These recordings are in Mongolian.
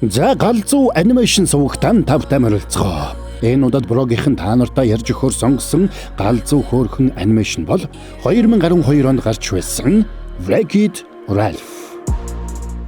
За галзуу анимашн сувагтан тавтай морилцгоо. Энэ удаад блогийнхэн та нартай ярьж өгөхөөр сонгосон галзуу хөөрхөн анимашн бол 2012 онд гарч байсан Wreck-It Ralph.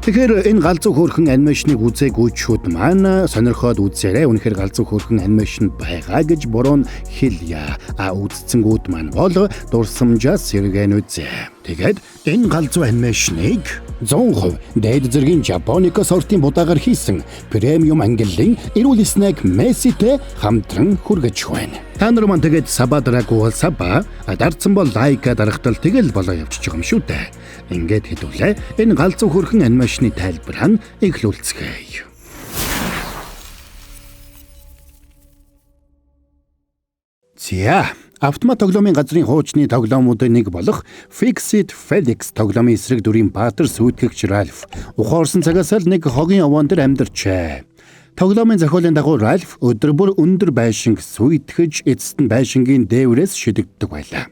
Тэгэхээр энэ галзуу хөөрхөн анимашныг үзээгүй шүүд маань сонирхоод үзээрэй. Үнэхээр галзуу хөөрхөн анимашн байгаа гэж буруу хэлье. Үзцэнгүүд маань бол дурсамжаас сэргэн үзээ. Тэгээд энэ галзуу анимашныг 100% дээд зэргийн Japonica сортын будаагаар хийсэн премиум ангиллын эрүүл снэк Messi-тэй хамтран хүргэж байна. Та нар маань тэгээд сабадрагуу саба дарцсан бол лайка дарахтал тэгэл болоо явчих юм шүү дээ. Ингээд хэдүүлээ энэ галзуу хөрхөн анимашны тайлбараа эхлүүлцгээе. За автомат тоглоомын газрын хуучны тоглоомуудын нэг болох Fix-It Felix тоглоомын эсрэг дүрийн баатар сүйтгэгч Ralph ухаурсан цагаас л нэг хогийн овоон дээр амьдарчээ. Тоглоомын зохиолын дагуу Ralph өдөр бүр өндөр байшинг сүйтгэж эцэст нь байшингийн дээврээс шидэгддэг байлаа.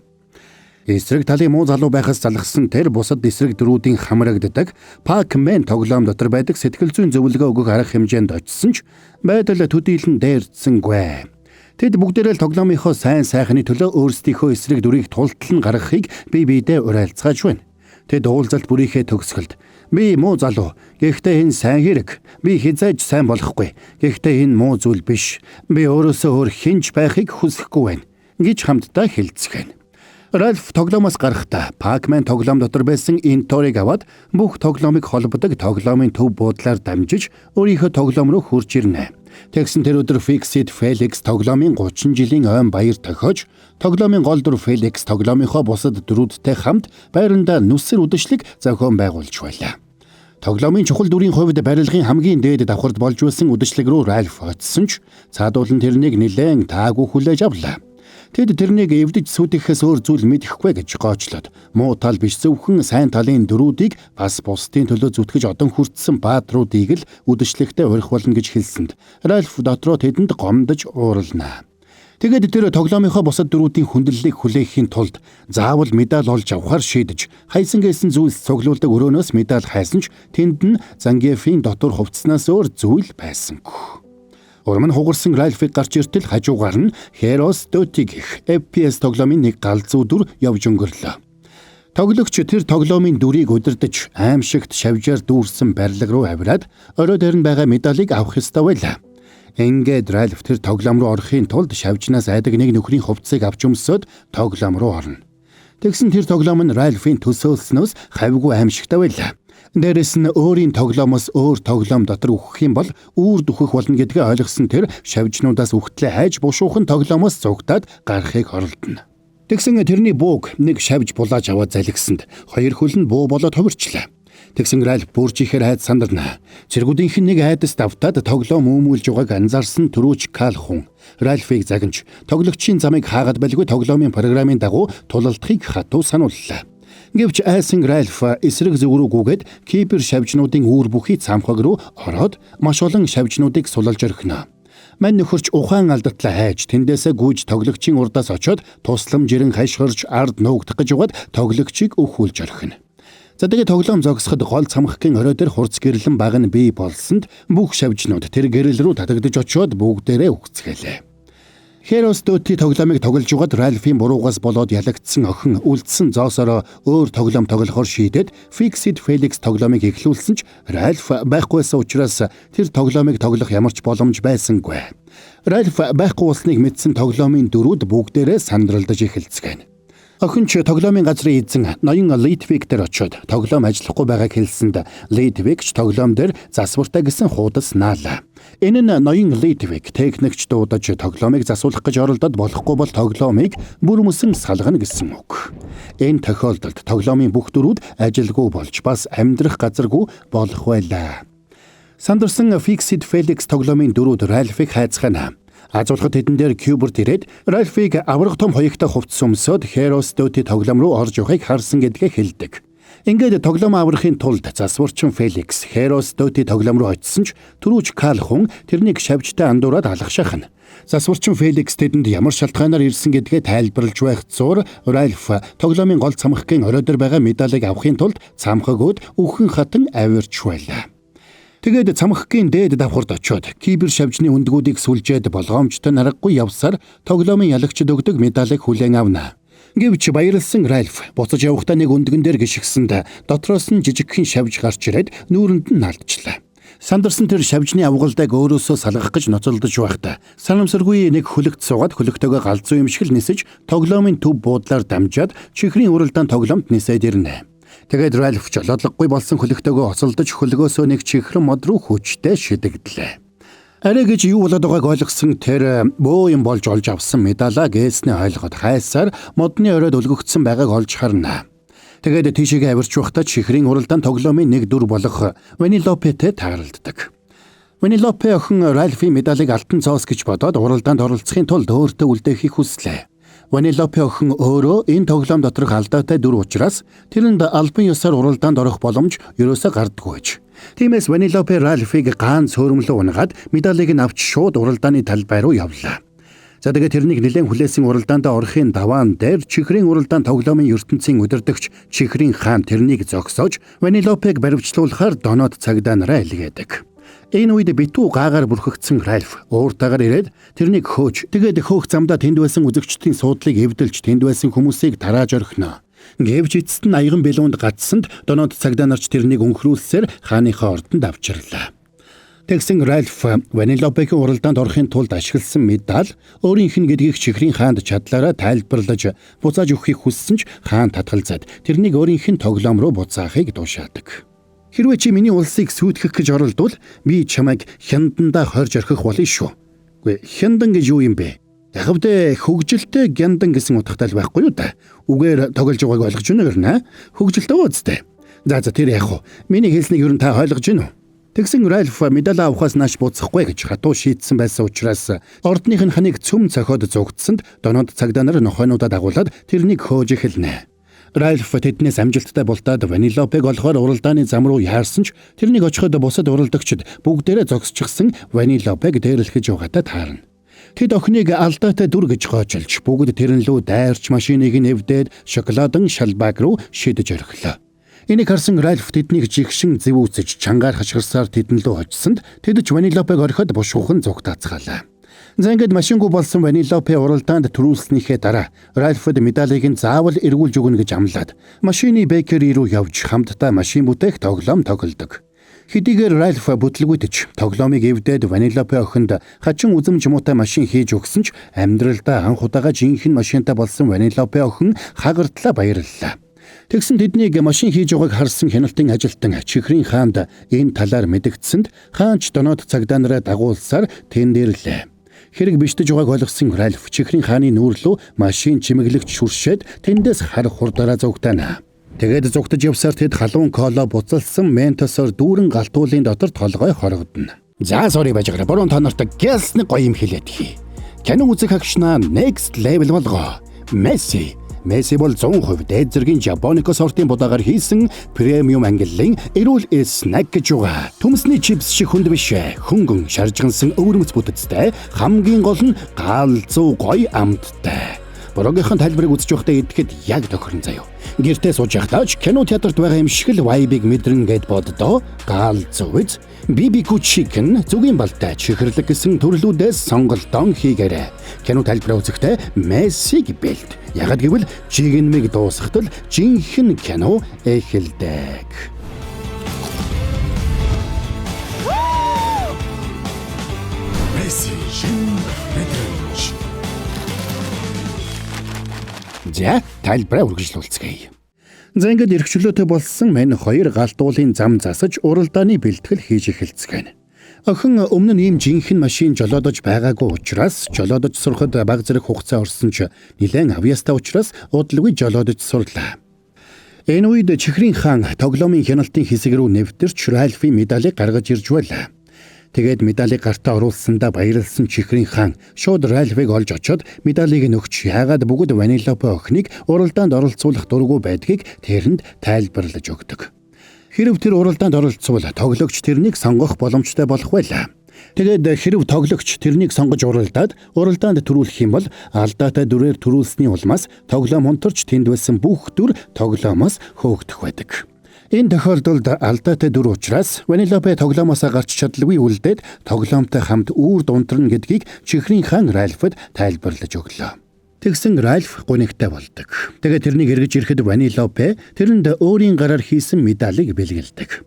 Эсрэг талын муу залуу байхаас залхсан тэр бусад эсрэг дөрүүдийн хамрагддаг Pac-Man тоглоом дотор байдаг сэтгэл зүйн зөвлөгөө өгөх арга хэмжээнд очсон ч байдал төдийлөн дээрдсэнгүй. Тэд бүгдээрээ л тоглоомынхоо сайн сайхны төлөө өөрсдийнхөө эсрэг дүрийг тултал нь гаргахыг бие биедээ уриалцгааж байна. Тэд уулзалт бүрийнхээ төгсгөлд би муу залуу, гэхдээ энэ сайн хэрэг, би хязгаарч сайн болохгүй, гэхдээ энэ муу зүйл биш, би өөрөөсөө өөр хинч байхыг хүсэхгүй байна гэж хамтдаа хэлцгэн. Ralph тоглоомоос гарахдаа Pac-Man тоглоом дотор байсан инторыг аваад бүх тоглоомыг холбодог тоглоомын төв буудлаар дамжиж өөрийнхөө тоглоом руу хурж ирнэ. Тэгсэн тэр өдөр Fix-It Felix тоглоомын 30 жилийн ойн баяр тохиож тоглоомын гол дүр Felix тоглоомынхоо бусад дүрүүдтэй хамт байранда нүсэр үдэшлэг зохион байгуулж байлаа. Тоглоомын чухал дүрийн хувьд барилгын хамгийн дээд давхарт болж байсан үдэшлэг рүү Ralph очсон ч цаадуулан тэрнийг нэлээн таагүй хүлээж авлаа. Тэд тэрнийг эвдэж сүйтгэхээс өөр зүйл мэдэхгүй гэж гоочлоод муу тал биш зөвхөн сайн талын дөрүүдийг бас бусдын төлөө зүтгэж одон хүртсэн баатруудыг л үдэшлэгтээ урих болно гэж хэлсэнд Ralph дотроо тэдэнд гомдож ууралнаа. Тэгээд тэр тоглоомынхоо бусад дөрүүдийн хүндлэлийг хүлээхийн тулд заавал медаль олж авахар шийдэж хайсан гэсэн зүйлс цуглуулдаг өрөөнөөс медаль хайсан ч тэнд нь Zangief-ийн дотор хувцснаас өөр зүйл байсангүй. Урам нь хугарсан Ralph-ыг гарч иртэл хажуугаар нь Heroes Duty гэх FPS тоглоомын нэг галзуу дүр явж өнгөрлөө. Тоглогч тэр тоглоомын дүрийг удирдах аимшигт шавжаар дүүрсэн барилга руу авираад орой дээр нь байгаа медалийг авах ёстой байлаа. Ингээд Ralph тэр тоглоом руу орохын тулд шавжнаас айдаг нэг нөхрийн хувцсыг авч өмсөд тоглоом руу орно. Тэгсэн тэр тоглоом нь Ralph-ийн төсөөлснөөс хавьгүй аимшигтай байлаа. Дээрээс нь өөрийн тоглоомоос өөр тоглоом дотор үхэх юм бол үүр дөхөх болно гэдгээ ойлгосон тэр шавжнуудаас үхтлээ хайж бушуухан тоглоомоос зугтаад гарахыг оролдоно. Тэгсэн тэрний бууг нэг шавж булааж аваад залгисанд хоёр хөл нь буу болоод хувирчлаа. Тэгсэн Ralph бүржихээр хайд сандарна. Цэргүүдийнх нь нэг айдас давтаад тоглоом өмүүлж байгааг анзаарсан түрүүч Кал хүн Ralph-ыг загнаж тоглогчийн замыг хаагаад байлгүй тоглоомын програмын дагуу тулалдахыг хатуу санууллаа. Гэвч айсан Ralph эсрэг зөв рүү гүгээд кибер шавжнуудын үүр бүхий цамхаг руу ороод маш олон шавжнуудыг сулалж орхино. Мань нөхөрч ухаан алдатлаа хайж тэндээсээ гүйж тоглогчийн урдаас очоод тусламж ирэн хашгирч ард нуугдах гэж угаад тоглогчийг өхүүлж орхино. За тэгээ тоглоом зогсоход гол цамхгийн орой дээр хурц гэрлэн баг нь бий болсонд бүх шавжнууд тэр гэрэл рүү татагдж очоод бүгдээрээ үхцгэлээ. Heroes Duty тоглоомыг тоглож байгаад Ralph-ийн буруугаас болоод ялагдсан охин үлдсэн зоосороо өөр тоглоом тоглохоор шийдээд Fix-It Felix тоглоомыг эхлүүлсэн ч Ralph байхгүйсэн учраас тэр тоглоомыг тоглох ямар ч боломж байсангүй. Ralph байхгүй болсныг мэдсэн тоглоомын дөрүүд бүгдээрээ сандралдаж эхэлцгээв. Охинч тоглоомын газрын эзэн ноён Литвик дээр очоод тоглоом ажиллахгүй байгааг хэлсэнд Литвикч тоглоом дээр засвартай гэсэн хуудас наалаа. Энэ нь ноён Литвик техникч дуудаж тоглоомыг засуулах гэж оролдоод болохгүй бол тоглоомыг бүр мөсөн салгана гэсэн үг. Энэ тохиолдолд тоглоомын бүх дөрүүд ажилгүй болж бас амьдрах газаргүй болох байлаа. Сандарсан Fix-It Felix тоглоомын дөрүүд Ralph-ыг хайцгаана. Азуулхад хэдэн дээр кьюберт ирээд Ralph-ыг аврах том хоёртой хувцас өмсөд Heroes Duty тоглоом руу орж явахыг харсан гэдгээ хэлдэг. Ингээд тоглоом аврахын тулд засварчин Felix Heroes Duty тоглоом руу очсон ч түрүүч Кал хүн тэрнийг шавжтай андуураад алах шахна. Засварчин Felix тэдэнд ямар шалтгаанаар ирсэн гэдгээ тайлбарлаж байх зуур Ralph тоглоомын гол цамхгийн орой дээр байгаа медалийг авахын тулд цамхаг өд үхэн хатан авирч байлаа. Тэгээд цамхгийн дээд давхурд очиод кибер шавжны үндгүүдийг сүлжээд болгоомжтой наргагүй явсаар тоглоомын ялагчид өгдөг медалийг хүлээн авна. Гэвч баярлсан Ральф буцаж явахдаа нэг үндгэн дээр гიშгсэнд дотроос нь жижигхэн шавж гарч ирээд нүүрэнд нь наалдчихлаа. Сандарсан тэр шавжны авгалдаг өөрөөсөө салгах гэж ноцолдож байхдаа санамсаргүй нэг хөлөгт суугаад хөлөгтөөгөө галзуу юм шиг л нисэж тоглоомын төв буудлаар дамжаад чихрийн уралдаан тоглоомд нисээд ирнэ. Тэгээд Ральф жолоодлогогүй болсон хөлөгтөөгөө оцолдож хөлгөөсөө нэг чихрэн мод руу хүчтэй шидэглэлээ. Арай гэж юу болоод байгааг ойлгосон тэр бөө юм болж олж авсан медалаа гээснээ ойлгоод хайсаар модны оройд өлгөгдсөн байгааг олж харна. Тэгээд тийшээгээ авирч байхдаа чихрийн уралдаан тоглоомын нэг дүр болох Венелопетэй тааралддаг. Венелопе охин Ральфийн медалыг алтан цоос гэж бодоод уралдаанд оролцохын тулд өөртөө үлдээхийг хүслээ. Венелопе охин өөрөө энэ тоглоом доторх алдаатай дүр учраас тэрэнд албан ёсоор уралдаанд орох боломж ерөөсөө гардаггүйж. Тиймээс Венелопе Ральфыг ганц хөрөмлөө унгаад медалийг нь авч шууд уралдааны талбай руу явлаа. За тэгээд тэрнийг нэлээд хүлээсэн уралдаанд орохын даваан дээр чихрийн уралдаан тоглоомын ертөнцийн удирдагч чихрийн хаан тэрнийг зогсоож Венелопег баривчлуулахаар доноод цагдаа нараа илгээдэг. Энэ үед битүү гаагаар бүрхэгдсэн Ральф ууртаагаар ирээд тэрнийг хөөж тэгээд хөөх замдаа тэнд байсан үзэгчдийн суудлыг эвдэлж тэнд байсан хүмүүсийг тарааж орхино. Гэвч эцэст нь аяган бэлүүнд гацсанд доноод цагдаа нарч тэрнийг өнхрүүлсээр хааныхаа ордонд авчирлаа. Тэгсэн Ральф Венелопегийн уралдаанд орохын тулд ашигласан медаль өөрийнх нь гэдгийг чихрийн хаанд чадлаараа тайлбарлаж буцааж өгөхийг хүссэн ч хаан татгалзаад тэрнийг өөрийнх нь тоглоом руу буцаахыг дуушаадаг. Хэрвээ чи миний улсыг сүйтгэх гэж оролдвол би чамайг хяндандаа хорж орхих болно шүү. Үгүй хяндан гэж юу юм бэ? Ягвдээ хөгжилтэй гяндан гэсэн утгатай л байхгүй юу да. Үгээр тоглож байгааг ойлгож байна гэрнэ. Хөгжилтэй үстэй. За тэр яг уу. Миний хэлснийг ер нь та ойлгож байна уу? Тэгсэн Ральф медаль авахаас нааш буцахгүй гэж хатуу шийдсэн байсан учраас ордных нь ханыг цөм цохиод зугтсанд доноод цагдаа нар нохойнуудаа дагуулад тэрнийг хөөж эхэлнэ. Ральф тэднээс амжилттай бултаад Венелопег олохоор уралдааны зам руу яарсан ч тэрнийг очиход бусад уралдагчид бүгдээрээ зогсчихсан Венелопег дээрлэхэж байгаатай таарна. Тэд охиныг алдаатай дүр гэж гоочилж бүгд тэрнлүү дайрч машиныг нэвдээд шоколадан шалбаг руу шидэж орхилоо. Энийг харсан Ральф тэднийг жигшин зэв үзэж чангаар хашгирсаар тэднлүү очсонд тэд ч Венелопег орхиод бушуухан зугтаацгаалаа. За ингээд машингүй болсон Венелопе уралдаанд төрүүлснийхээ дараа Ральфд медалийг нь заавал эргүүлж өгнө гэж амлаад машины бэкери рүү явж хамтдаа машин бүтээх тоглоом тоглодог. Хэдийгээр Ральф бүтлгүйдэж тоглоомыг эвдээд Венелопе охинд хачин үзэмж муутай машин хийж өгсөн ч амьдралдаа анх удаага жинхэнэ машинтай болсон Венелопе охин хагартлаа баярлалаа. Тэгсэн тэднийг машин хийж байгааг харсан хяналтын ажилтан чихрийн хаанд энэ талаар мэдгдсэнд хаанч доноод цагдаа нараа дагуулсаар тэндэрлээ. Хэрэг бишдэж байгааг ойлгосон Ральф чихрийн хааны нүүрлүү машин чимэглэгч шүршээд тэндээс хар хурдаараа зугтана. Тэгээд зугтаж явсаар тэд халуун коло буцалсан ментосоор дүүрэн галтуулын дотор толгой хорогдно. За sorry байж байгаа. Буруу та нарт гэлсний гоё юм хэлээд хий. Кино үзэх агшнаа next level болгоо. Месси бол 100% дээд зэргийн Жапонико сортын будаагаар хийсэн премиум ангиллын эрүүл снэк гэж байгаа. Төмсний чипс шиг хүнд биш хөнгөн шаржгансан өвөрмөц бүтэцтэй хамгийн гол нь галзуу гоё амттай. Борогийнхан тайлбарыг үзэж байхдаа идэхэд яг тохирно заяа. Гэртээ сууж байхдаа ч кино театрт байгаа юм шиг л вайбыг мэдрэн гэд боддоо галзуу биз. BBQ chicken зүгийн балтай чихэрлэг гэсэн төрлүүдээс сонголтон хийгээрэй. Кино тайлбараа үзэхдээ Мессиг бэлд. Ягд гэвэл чигнэмиг дуусгатал жинхэнэ кино эхэлдэг. Месси шин мэдрэмж. За тайлбараа үргэлжлүүлцгээе. За ингээд эрхчлөөтэй болсон мань хоёр галтуулын зам засаж уралдааны бэлтгэл хийж эхэлцгээв. Охин өмнө нь ийм жинхэнэ машин жолоодож байгаагүй учраас жолоодож сурахад бага зэрэг хугацаа орсон ч нэлээд авьяастай учраас удалгүй жолоодож сурлаа. Энэ үед чихрийн хаан тоглоомын хяналтын хэсэг рүү нэвтэрч Ральфийн медалийг гаргаж ирж байлаа. Тэгээд медалийг гартаа оруулсандаа баярлсан чихрийн хаан шууд Ральфыг олж очоод медалийг нөгч яагаад бүгд Венелопе охиныг уралдаанд оролцуулах дургүй байдгийг тэрэнд тайлбарлаж өгдөг. Хэрв тэр уралдаанд оролцвол тоглогч тэрнийг сонгох боломжтой болох байлаа. Тэгээд хэрв тоглогч тэрнийг сонгож уралдаанд төрүүлэх юм бол алдаатай дүрээр төрүүлсний улмаас тоглоом унтарч тэнд байсан бүх дүр тоглоомоос хөөгдөх байдаг. Энэ тохиолдолд алдаатай дүр учраас Ванилопе тоглоомоосоо гарч чадалгүй үлдээд тоглоомтой хамт үүр дунтарна гэдгийг чихрийн хаан Ральфд тайлбарлаж өглөө. Тэгсэн Ральф гунигтай болдог. Тэгээд тэрнийг эргэж ирэхэд Ванилопе тэрэнд өөрийн гараар хийсэн медалийг бэлгэлдэг.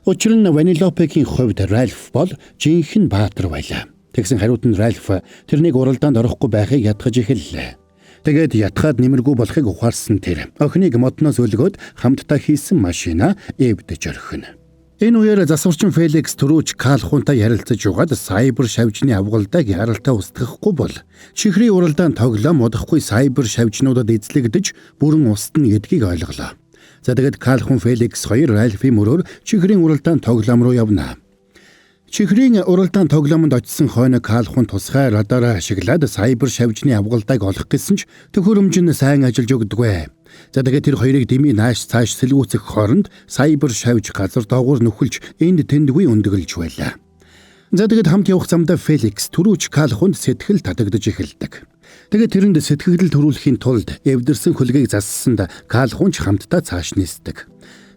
Учир нь Ванилопегийн хувьд Ральф бол жинхэнэ баатар байлаа. Тэгсэн хариуд нь Ральф тэрнийг уралдаанд орохгүй байхыг ятгах эхэллээ. Тэгээд ятгаад нэмэргүй болохыг ухаарсан тэр охиныг модноос өлгөөд хамтдаа хийсэн машина эвдэж орхино. Энэ үеэр засварчин Феликс түрүүч Калхунтай ярилцаж угаад сайбер шавжны авгалдааг яралтай устгахгүй бол чихрийн уралдаан тоглоом удахгүй сайбер шавжнуудад эзлэгдэж бүрэн устна гэдгийг ойлголоо. За тэгээд Калхун Феликс хоёр Ральфийн мөрөөр чихрийн уралдаан тоглоом руу явна. Чихрийн уралдаан тоглоомонд очисон хойно Калхун тусгай радараа ашиглаад сайбер шавжны авгалдааг олох гэсэн ч төхөөрөмж нь сайн ажиллаж өгдөггүй. За тэгээд тэр хоёрыг дими нааш цааш сэлгүүцэх хооронд сайбер шавж газар доогуур нөхөлж энд тэндгүй өндөглөж байлаа. За тэгээд хамт явах замдаа Феликс түрүүч Калхунд сэтгэл татагдж эхэлдэг. Тэгээд тэрэнд сэтгэл төрүүлэхийн тулд эвдэрсэн хөлгийг зассанд Калхун ч хамтдаа цааш нисдэг.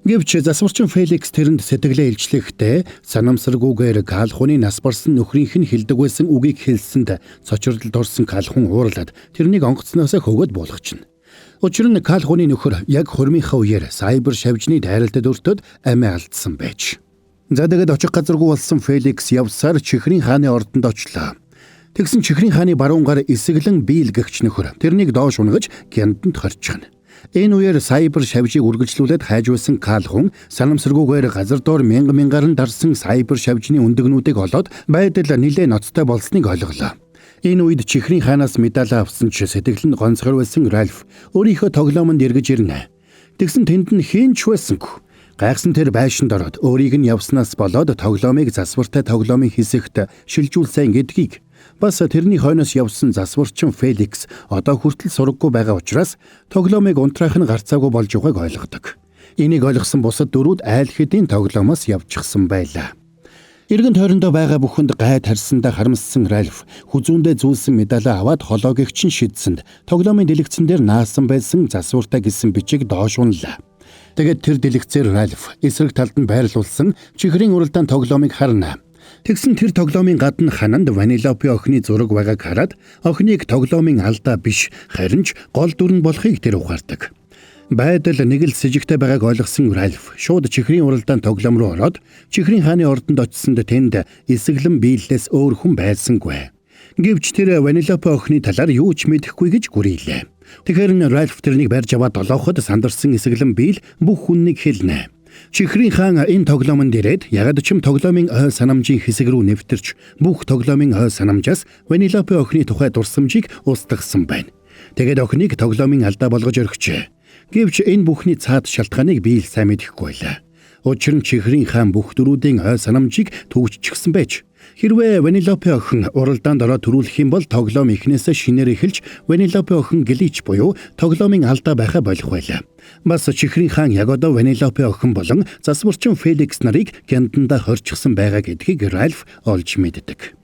Гэвч засварчин Феликс тэрэнд сэтгэлээ илчлэхдээ санамсаргүйгээр Калхуны нас барсан нөхрийнх нь хэлдэг байсан үгийг хэлсэнд цочролд орсон Калхун уурлаад тэрнийг онгоцноосоо хөгөөд буулгачна. Учир нь Калхуны нөхөр яг хурмынхаа үеэр сайбер шавжны дайралтад өртөөд амиа алдсан байж. За тэгээд очих газаргүй болсон Феликс явсаар чихрийн хааны ордонд очлоо. Тэгсэн чихрийн хааны баруун гар эсэглэн биелгэгч нөхөр тэрнийг доош унгаж гянданд хорчихно. Энэ үеэр сайбер шавжийг үргэлжлүүлээд хайж байсан Калхун санамсаргүйгээр газар доор мянгаар нь дарсан сайбер шавжны өндөгнүүдийг олоод байдал нэлээд ноцтой болсныг ойлголоо. Энэ үед чихрийн хаанаас медаль авсан ч сэтгэл нь гонцгор байсан Ральф өөрийнхөө тоглоомонд эргэж ирнэ. Тэгсэн тэнд нь хинч байсангүй. Гайхсан тэр байшинд ороод өөрийг нь явснаас болоод тоглоомыг засвартай тоглоомын хэсэгт шилжүүлсэн гэдгийг бас тэрний хойноос явсан засварчин Феликс одоо хүртэл сураггүй байгаа учраас тоглоомыг унтраах нь гарцаагүй болж байгааг ойлгодог. Энийг ойлгосон бусад дөрүүд айл хэдийн тоглоомоос явчихсан байлаа. Иргэн тойрондоо байгаа бүхэнд гай тарсандаа харамссан Ральф хүзүүндээ зүүлсэн медаль аваад хологийг чинь шидсэнд тоглоомын дэлгэцэн дээр наасан байсан засвартай гэсэн бичиг доош унлаа. Тэгээд тэр дэлгэцээр Ральф эсрэг талд нь байрлуулсан чихрийн уралдаан тоглоомыг харна. Тэгсэн тэр тоглоомын гадна хананд Ванилопе охины зураг байгааг хараад охиныг тоглоомын алдаа биш харин ч гол дүр нь болохыг тэр ухаардаг. Байдал нэг л с 'жигтэй байгааг ойлгосон Ральф шууд чихрийн уралдаан тоглоом руу ороод чихрийн хааны ордонд очисонд тэнд эсэглэн биеллээс өөр хүн байсангүй. Гэвч тэр Ванилопе охины талаар юу ч мэдэхгүй гэж гүрийлээ. Тэгэхээр нь Ральф тэрнийг барьж аваад долооход сандарсан эсэглэн биел бүх хүннийг хэлнэ. Чихрийн хаан энэ тоглоомонд ирээд ягд чим тоглоомын ой санамжийн хэсэг рүү нэвтэрч бүх тоглоомын ой санамжаас Ванилопе охины тухай дурсамжийг устгасан байна. Тэгээд охиныг тоглоомын алдаа болгож орхижээ. Гэвч энэ бүхний цаад шалтгааныг би л сайн мэдэхгүй байлаа. Учир нь чихрийн хаан бүх дөрүүдийн ой санамжийг төвччихсэн байж. Хэрвээ Ванилопе охин уралдаанд ороод төрүүлэх юм бол тоглоом эхнээсээ шинээр эхэлж Ванилопе охин глич буюу тоглоомын алдаа байхаа болох байлаа. Бас чихрийн хаан яг одоо Ванилопе охин болон засварчин Феликс нарыг гяндандаа хорчихсан байгаа гэдгийг Ральф олж мэддэг.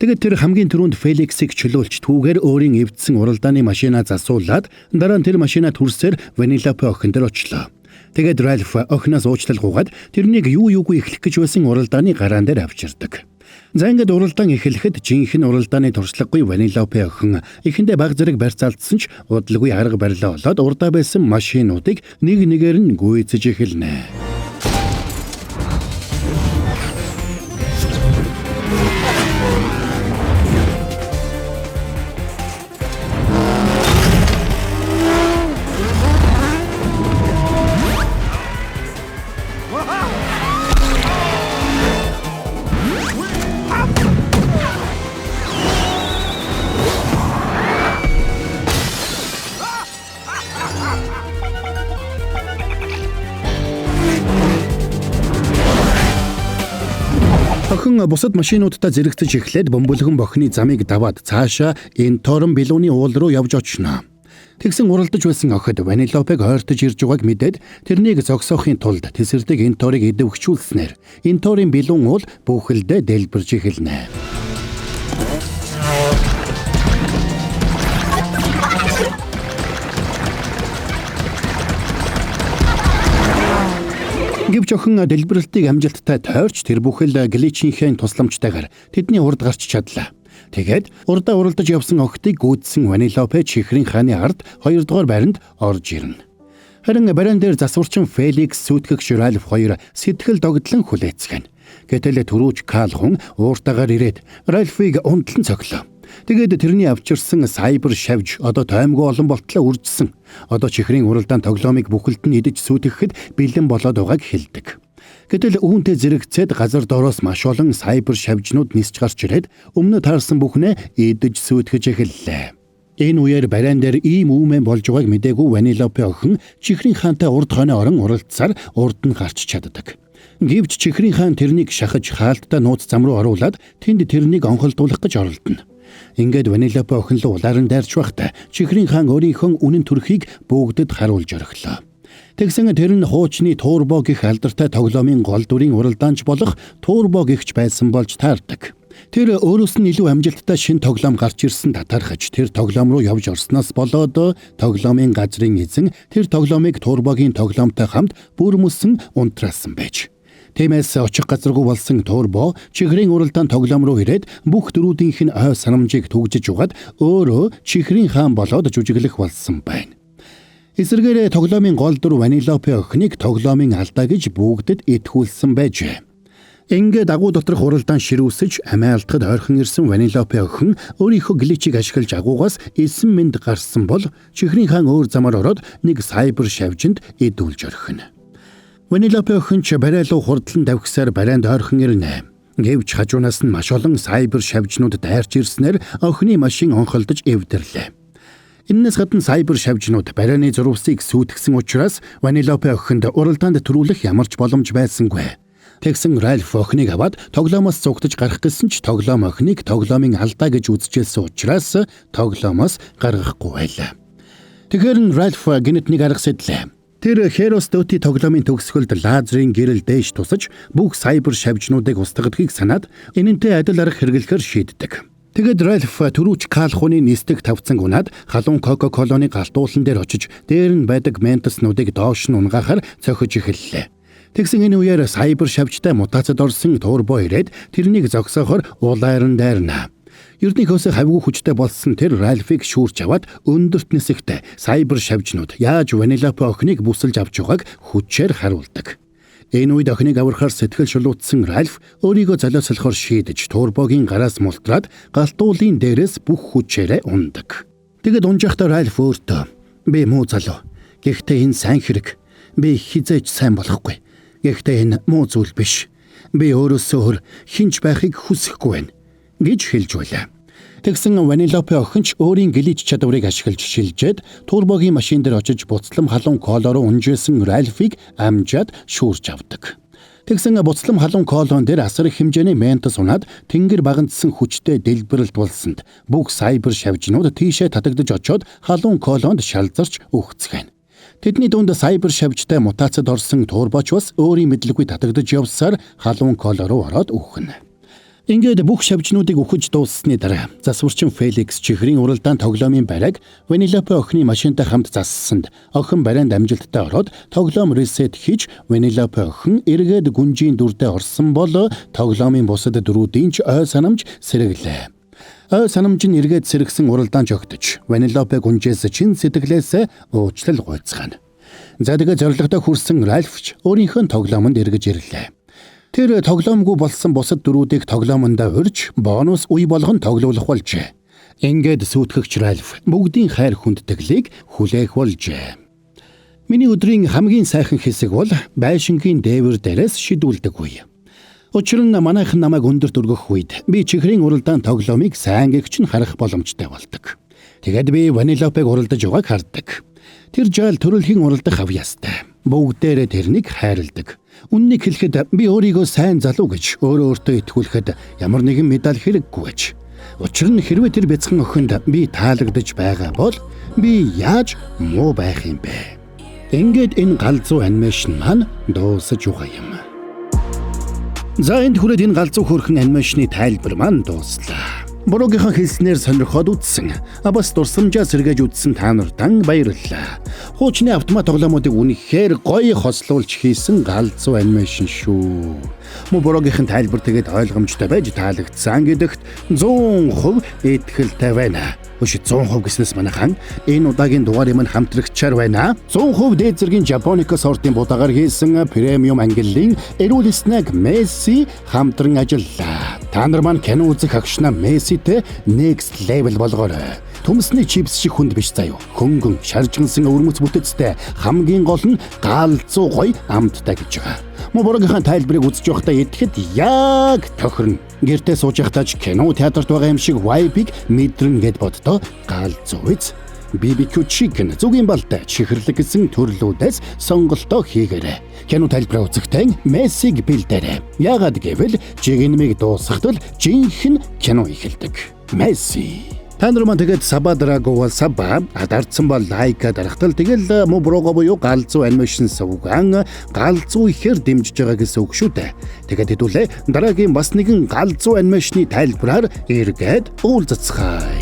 Тэгэд тэр хамгийн түрүүнд Феликсийг чөлөөлж түүгээр өөрийн эвдсэн уралдааны машинаа засуулаад дараа нь тэр машинаа түрсээр Ванилопе охин дээр очлоо. Тэгэд Ральф охиноос уучлал гуйгаад тэрнийг юу юугүй эхлэх гэж байсан уралдааны гараан дээр авчирдаг. За ингээд уралдаан эхлэхэд жинхэнэ уралдааны туршлагагүй Ванилопе охин эхэндээ баг зэрэг барьцаалтсан ч удалгүй арга барилаа болоод урдаа байсан машинуудыг нэг нэгээр нь гүйцэж эхэлнэ. Охин бусад машинуудтай зэрэгцэж эхлээд бөмбөлгөн бохны замыг даваад цаашаа Энторн Белуны уул руу явж очно. Тэгсэн уралдаж байсан охид Ванилопег ойртож ирж байгааг мэдээд тэрнийг зогсоохын тулд тэсэрдэг Энторыг идэвхжүүлснээр Энторын Белун уул бүхэлдээ дэлбэрж эхэлнэ. Гэвч охин дэлбэрэлтийг амжилттай тойрч тэр бүхэл гличийнхээ тусламжтайгаар тэдний урд гарч чадлаа. Тэгээд урдаа уралдаж явсан охидыг гүйдсэн Ванилопе чихрийн хааны ард 2 дугаар байранд орж ирнэ. Харин бариан дээр засварчин Феликс сүйтгэгч Ральф хоёр сэтгэл догдлон хүлээцгэн. Гэтэл түрүүч Карл хүн ууртаагаар ирээд Ральфыг унтлан цоглоо. Тэгээд тэрний авчирсан сайбер шавж одоо таймгүй олон болтлоо үржсэн. Одоо чихрийн уралдаан тоглоомыг бүхэлд нь идэж сүйтгэхэд бэлэн болоод байгааг хэлдэг. Гэтэл үүнтэй зэрэгцээд газар доороос маш олон сайбер шавжнууд нисч гарч ирээд өмнө таарсан бүхнээ идэж сүйтгэж эхэллээ. Энэ үеэр бариан дээр ийм үүмэн болж байгааг мэдээгүй Ванилопе охин чихрийн хаантай урд хойно орон уралдсаар урд нь гарч чаддаг. Гэвч чихрийн хаан тэрнийг шахаж хаалттай нууц зам руу оруулаад тэнд тэрнийг онхолдуулах гэж оролдоно. Ингээд Ванилопе охин л улаан дайрч байхдаа чихрийн хаан өөрийнхөө үнэн төрхийг бүгдэд харуулж орхилоо. Тэгсэн тэр нь хуучны Турбо гэх алдартай тоглоомын гол дүрийн уралдаанч болох Турбо гихч байсан болж таардаг. Тэр өөрөөс нь илүү амжилттай шинэ тоглоом гарч ирсэн татархаж тэр тоглоом руу явж орсноос болоод тоглоомын газрын эзэн тэр тоглоомыг Турбогийн тоглоомтой хамт бүрмөсөн унтраасан байж. Тиймээс очих газаргүй болсон Турбо чихрийн уралдаан тоглоом руу ирээд бүх дөрүүдийнх нь ой санамжийг түгжиж угаад өөрөө чихрийн хаан болоод жүжиглэх болсон байна. Эсвэргээр тоглоомын гол дүр Ванилопе охиныг тоглоомын алдаа гэж бүгдэд итгүүлсэн байжээ. Ингээд агуу доторх уралдаан ширүүсэж амиа алдахад ойрхон ирсэн Ванилопе охин өөрийнхөө гличийг ашиглаж агуугаас эсэн мэнд гарсан бол чихрийн хаан өөр замаар ороод нэг сайбер шавжинд идүүлж орхино. Ванилопе охин ч барайлуу хурдлан давхсаар барайнд ойрхон ирнэ. Гэвч хажуунаас нь маш олон сайбер шавжнууд дайрч ирснээр охины машин онхолдож эвдэрлээ. Иннээс гадна сайбер шавжнууд барайны зурвсыг сүйтгэсэн учраас Ванилопе охинд уралдаанд төрүүлэх ямар ч боломж байсангүй. Тэгсэн Ральф охиныг аваад тоглоомоос зугтаж гарах гэсэн ч тоглоом охиныг тоглоомын алдаа гэж үзчихсэн учраас тоглоомоос гаргахгүй байлаа. Тэгэхээр нь Ральф гинэт нэг арга сэтлээ. Тэр Heroes Dota тоглоомын төгсгөлд лазерын гэрэл дээш тусаж бүх сайбер шавжнуудыг устгахыг санаад энэнтэй адил арга хэрэглэхээр шийддэг. Тэгэд Ральф түрүүч Карл хуны нисдэг тавцан унаад халуун Кока-Колоны галтуулан дээр очиж дээр нь байдаг ментоснуудыг доош нь унгаахаар цохиж эхэллээ. Тэгсэн энэ үеэр сайбер шавжтай мутацид орсон Турбо ирээд тэрнийг зогсоохоор улайран дайрна. Ердийнхөөс хавгүй хүчтэй болсон тэр Ральфыг шүүрч аваад өндөрт нисэхтэй сайбер шавжнууд яаж Ванилопе охиныг бүсэлж авч байгааг хүчээр харуулдаг. Энэ үед охиныг аврахаар сэтгэл шулуутсан Ральф өөрийгөө золиослохоор шийдэж Турбогийн гараас мултраад галтуулын дээрээс бүх хүчээрээ ундаг. Тэгэд унжахдаа Ральф өөртөө "Би муу залуу. Гэхдээ энэ сайн хэрэг. Би хизээж сайн болохгүй. Гэхдээ энэ муу зүйл биш. Би өөрөөсөө өөр хинч байхыг хүсэхгүй байна" гэж хэлж байлаа. Тэгсэн Ванилопе охин ч өөрийн глич чадварыг ашиглаж шилжээд Турбогийн машин дээр очиж буцлам халуун колороо унжсэн Ральфыг амжаад шүүрч авдаг. Тэгсэн буцлам халуун колон дээр асар их хэмжээний ментос унаад тэнгэр багандсан хүчтэй дэлбэрэлт болсонд бүх сайбер шавжнууд тийшээ татагдж очоод халуун колонд шалзарч өгцгэн. Тэдний дунд сайбер шавжтай мутацид орсон Турбоч бас өөрийн мэдлэггүй татагдж явсаар халуун колороо ороод өгнө. Ингээд бүх шавжнуудыг үхэж дууссаны дараа засварчин Феликс чихрийн уралдаан тоглоомын барайг Ванилопе охины машинтай хамт зассанд охин барайнд амжилттай ороод тоглоом ресет хийж Ванилопе охин эргээд гүнжийн дүрдээ орсон бол тоглоомын бусад дөрүүдийн ч ой санамж сэргэлээ. Ой санамж нь эргээд сэргсэн уралдаан жогтож Ванилопе гүнжээс чин сэтгэлээс уучлал гуйцгаана. За тэгээд зорилгодоо хүрсэн Ральфч өөрийнхөө тоглоомонд эргэж ирлээ. Тэр тоглоомгүй болсон бусад дөрүүдийг тоглоомондоо урьж бонус үе болгон тоглоулах болжээ. Ингээд сүйтгэгч Ральф бүгдийн хайр хүндэтгэлийг хүлээх болжээ. Миний өдрийн хамгийн сайхан хэсэг бол байшингийн дээвэр дээрээс шидүүлдэг үе. Учир нь манайхан намайг өндөрт өргөх үед би чихрийн уралдаан тоглоомыг сайн гэгч нь харах боломжтой болдог. Тэгээд би Ванилопег уралдаж байгааг хардаг. Тэр жаал төрөлхийн уралдах авьяастай. Бүгдээрээ тэрнийг хайрладаг. Үннийг хэлэхэд би өөрийгөө сайн залуу гэж өөртөө итгүүлэхэд ямар нэгэн медаль хэрэггүй гэж. Учир нь хэрвээ тэр бяцхан охинд би таалагдж байгаа бол би яаж муу байх юм бэ? Ингээд энэ галзуу анимашн маань дуусаж байгаа юм. За энд хүрээд энэ галзуу хөрхэн анимашны тайлбар маань дууслаа. Буруугийнхан хэлснээр сонирхоод үзсэн. Бас дурсамжаа сэргээж үзсэн та нартай баярлалаа. Хуучны автомат тоглоомуудыг үнэхээр гоё хослуулж хийсэн галзуу анимашн шүү. Буруугийнхан тайлбар тэгээд ойлгомжтой байж таалагдсан гэдэгт 100% итгэлтэй байна. Өш 100% гэснээс манайхан энэ удаагийн дугаарыг мань хамтрагчаар байна. 100% дээд зэргийн Japonica сортын будаагаар хийсэн премиум ангиллын эрүүл снэг Messi хамтран ажиллаа. Та нар маань кино үзэх агшна Messi-тэй next level болгоорой. Төмсний чипс шиг хүнд биш заяа. Хөнгөн шаржгансан өвөрмөц бүтэцтэй хамгийн гол нь галзуу гоё амттай гэж байгаа. Буруугийнхаа тайлбарыг үзэж байхдаа идэхэд яг тохирно. Гэртээ сууж байхдаа кино театрт байгаа юм шиг vibe-ийг мэдрэн гэд боддоо галзуу биз. BBQ chicken зүгийн балтай чихэрлэг гэсэн төрлүүдээс сонголтоо хийгээрэй. Кино тайлбараа үзэхдээ Мессиг бэлдээрэй. Яагаад гэвэл жигнэмиг дуусгахдаа жинхэнэ кино ихэлдэг. Месси. Та нар маань тэгээд Саба Драгова Саба дардсан бол лайка дарахтал тэгэл буруугаа буюу галзуу анимашн сувгаан галзуу ихээр дэмжиж байгаа гэсэн үг шүү дээ. Тэгээд хэдүүлээ дараагийн бас нэгэн галзуу анимашны тайлбараар эргээд уулзцгаая.